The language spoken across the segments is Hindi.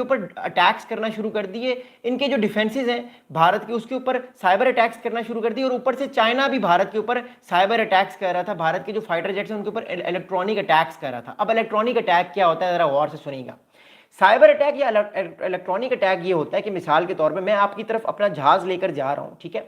ऊपर अटैक्स करना शुरू कर दिए, इनके जो डिफेंसेस हैं भारत के उसके ऊपर साइबर अटैक्स करना शुरू कर दिए, और ऊपर से चाइना भी भारत के ऊपर साइबर अटैक्स कर रहा था, भारत के जो फाइटर जेट्स हैं उनके ऊपर इलेक्ट्रॉनिक अटैक्स कर रहा था। अब इलेक्ट्रॉनिक अटैक क्या होता है जरा गौर से सुनिएगा। साइबर अटैक या इलेक्ट्रॉनिक अटैक ये होता है कि मिसाल के तौर पे मैं आपकी तरफ अपना जहाज लेकर जा रहा हूं, ठीक है,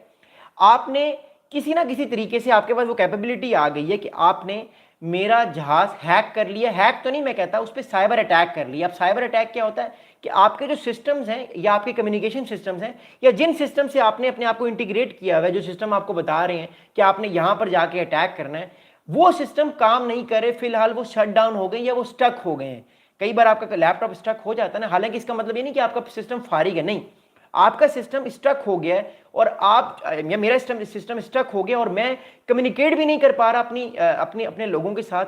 आपने किसी ना किसी तरीके से आपके पास वो कैपेबिलिटी आ गई है कि आपने मेरा जहाज हैक कर लिया, हैक तो नहीं मैं कहता, उस पर साइबर अटैक कर लिया। अब साइबर अटैक क्या होता है कि आपके जो सिस्टम्स हैं या आपके कम्युनिकेशन सिस्टम्स हैं या जिन सिस्टम से आपने अपने आप को इंटीग्रेट किया हुआ है, जो सिस्टम आपको बता रहे हैं कि आपने यहां पर जाके अटैक करना है, वो सिस्टम काम नहीं करे, फिलहाल वो शट डाउन हो गए या वो स्टक हो गए हैं। कई बार आपका लैपटॉप स्टक हो जाता है ना, हालांकि इसका मतलब ये नहीं कि आपका सिस्टम फारिग है, नहीं, आपका सिस्टम स्टक हो गया है और आप या मेरा सिस्टम स्टक हो गया और मैं कम्युनिकेट भी नहीं कर पा रहा अपने लोगों के साथ,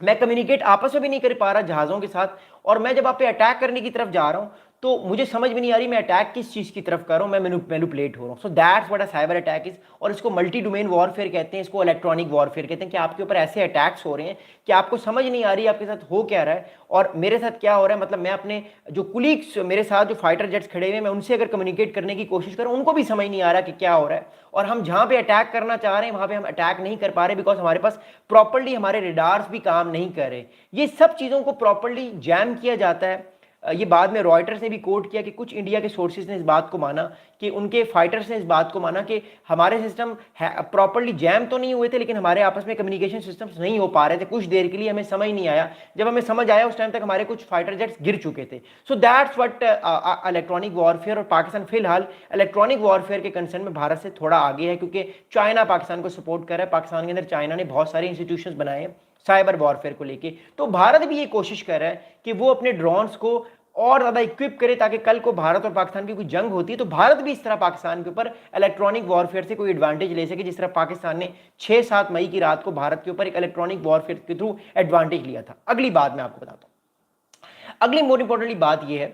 मैं कम्युनिकेट आपस में भी नहीं कर पा रहा जहाज़ों के साथ, और मैं जब आप पे अटैक करने की तरफ जा रहा हूं तो मुझे समझ में नहीं आ रही मैं अटैक किस चीज़ की तरफ कर रहा हूं, मैं मैनिपुलेट हो रहा हूं। So that's what a cyber attack is, और इसको मल्टी डोमेन वॉरफेयर कहते हैं, इसको इलेक्ट्रॉनिक वॉरफेयर कहते हैं कि आपके ऊपर ऐसे अटैक्स हो रहे हैं कि आपको समझ नहीं आ रही आपके साथ हो क्या रहा है और मेरे साथ क्या हो रहा है। मतलब मैं अपने जो कुलीग्स मेरे साथ जो फाइटर जेट्स खड़े हुए मैं उनसे अगर कम्युनिकेट करने की कोशिश करूं, उनको भी समझ नहीं आ रहा कि क्या हो रहा है, और हम जहां पे अटैक करना चाह रहे हैं वहां पे हम अटैक नहीं कर पा रहे बिकॉज हमारे पास प्रॉपर्ली हमारे रेडार्स भी काम नहीं कर रहे। ये सब चीज़ों को प्रॉपर्ली जैम किया जाता है। ये बाद में रॉयटर्स ने भी कोट किया कि कुछ इंडिया के सोर्सेज ने इस बात को माना कि उनके फाइटर्स ने इस बात को माना कि हमारे सिस्टम प्रॉपर्ली जैम तो नहीं हुए थे लेकिन हमारे आपस में कम्युनिकेशन सिस्टम्स नहीं हो पा रहे थे, कुछ देर के लिए हमें समझ नहीं आया, जब हमें समझ आया उस टाइम तक हमारे कुछ फाइटर जेट्स गिर चुके थे। So that's what electronic warfare. और पाकिस्तान फिलहाल इलेक्ट्रॉनिक वॉरफेयर के कंसर्न में भारत से थोड़ा आगे है क्योंकि चाइना पाकिस्तान को सपोर्ट कर रहा है, पाकिस्तान के अंदर चाइना ने बहुत सारे इंस्टीट्यूशंस बनाए हैं साइबर वॉरफेयर को लेके। तो भारत भी ये कोशिश कर रहा है कि वो अपने ड्रोन्स को और ज्यादा इक्विप करे ताकि कल को भारत और पाकिस्तान की कोई जंग होती है तो भारत भी इस तरह पाकिस्तान के ऊपर इलेक्ट्रॉनिक वॉरफेयर से कोई एडवांटेज ले सके, जिस तरह पाकिस्तान ने 6-7 मई की रात को भारत के ऊपर एक इलेक्ट्रॉनिक वॉरफेयर के थ्रू एडवांटेज लिया था। अगली बात मैं आपको बताता हूं, अगली मोर इंपॉर्टेंटली बात यह है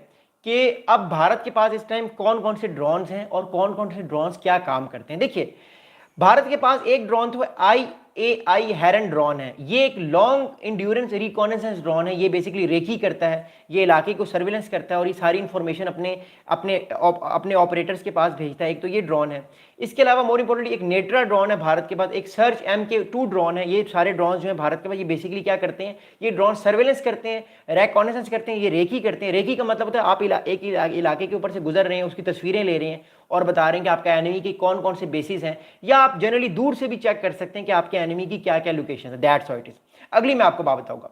कि अब भारत के पास इस टाइम कौन कौन से ड्रोन्स हैं और कौन कौन से ड्रोन्स क्या काम करते हैं। देखिए, भारत के पास एक ड्रोन तो IAI हेरन ड्रोन है, ये एक लॉन्ग इंड्योरेंस रिकॉनेसेंस ड्रोन है, ये बेसिकली रेकी करता है, ये इलाके को सर्विलेंस करता है और ये सारी इंफॉर्मेशन अपने अपने अपने ऑपरेटर्स के पास भेजता है। एक तो ये ड्रोन है। इसके अलावा मोर इंपोर्टेंटली एक नेट्रा ड्रोन है भारत के पास, एक सर्च MK2 ड्रोन है। ये सारे ड्रोन जो है भारत के पास, ये बेसिकली क्या करते हैं, ये ड्रोन सर्वेलेंस करते हैं, रिकॉनेसेंस करते हैं, ये रेकी करते हैं। रेकी का मतलब होता है आप एक इलाके के ऊपर से गुजर रहे हैं, उसकी तस्वीरें ले रहे हैं और बता रहे हैं कि आपका एनिमी के कौन कौन से बेसिस हैं, या आप जनरली दूर से भी चेक कर सकते हैं कि आपके एनिमी की क्या क्या लोकेशन है। That's what it is. अगली मैं आपको बात बताऊंगा,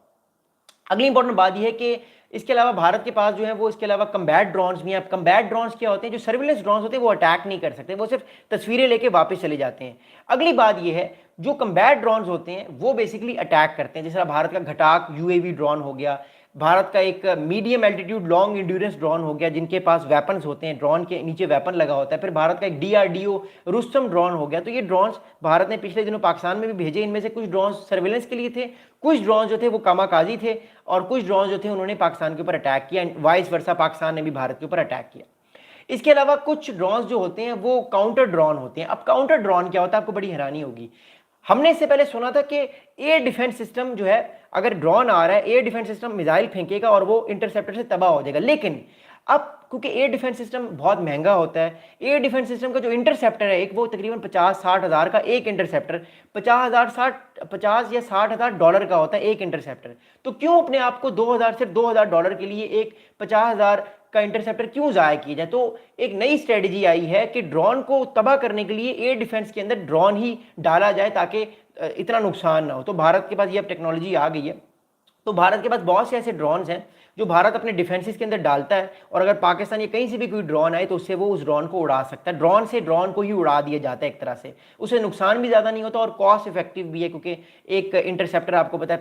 अगली इंपॉर्टेंट बात यह है कि इसके अलावा भारत के पास जो है वो इसके अलावा कम्बैट ड्रोन्स भी हैं। कम्बैट ड्रोन्स क्या होते हैं, जो सर्विलेंस ड्रोन्स होते हैं वो अटैक नहीं कर सकते, वो सिर्फ तस्वीरें लेके वापस चले जाते हैं। अगली बात यह है जो कम्बैट ड्रोन्स होते हैं वो बेसिकली अटैक करते हैं, जैसे भारत का घटाक UAV ड्रोन हो गया, भारत का एक medium altitude long endurance drone हो गया जिनके पास वेपन्स होते हैं, ड्रोन के नीचे वेपन लगा होता है, फिर भारत का एक DRDO रुस्तम ड्रोन हो गया। तो ये ड्रोन्स भारत ने पिछले दिनों पाकिस्तान में भी भेजे, इनमें से कुछ ड्रोन सर्विलेंस के लिए थे, कुछ ड्रोन जो थे वो कामाकाजी थे, और कुछ ड्रोन जो थे उन्होंने पाकिस्तान के ऊपर अटैक किया, वाइस वर्सा पाकिस्तान ने भी भारत के ऊपर अटैक किया। इसके अलावा कुछ ड्रोन जो होते हैं वो काउंटर ड्रोन होते हैं। अब काउंटर ड्रोन क्या होता है आपको बड़ी हैरानी होगी, हमने इससे पहले सुना था कि एयर डिफेंस सिस्टम जो है, अगर ड्रोन आ रहा है एयर डिफेंस सिस्टम मिसाइल फेंकेगा और वो इंटरसेप्टर से तबाह हो जाएगा। लेकिन अब क्योंकि एयर डिफेंस सिस्टम बहुत महंगा होता है, एयर डिफेंस सिस्टम का जो इंटरसेप्टर है एक, वो तकरीबन 50-60 हज़ार का एक इंटरसेप्टर, 50 या 60 हज़ार डॉलर का होता है एक इंटरसेप्टर। तो क्यों अपने आप को सिर्फ 2,000 डॉलर के लिए एक 50,000 का इंटरसेप्टर क्यों ज़ाया किया जाए। तो एक नई स्ट्रेटजी आई है कि ड्रोन को तबाह करने के लिए एयर डिफेंस के अंदर ड्रोन ही डाला जाए ताकि इतना नुकसान ना हो। तो भारत के पास ये अब टेक्नोलॉजी आ गई है। तो भारत के पास बहुत से ऐसे ड्रोन्स हैं जो भारत अपने डिफेंसेस के अंदर डालता है, और अगर पाकिस्तान या कहीं से भी कोई ड्रोन आए तो उससे वो उस ड्रोन को उड़ा सकता है। ड्रोन से ड्रोन को ही उड़ा दिया जाता है एक तरह से, उसे नुकसान भी ज़्यादा नहीं होता और कॉस्ट इफेक्टिव भी है, क्योंकि एक इंटरसेप्टर आपको पता है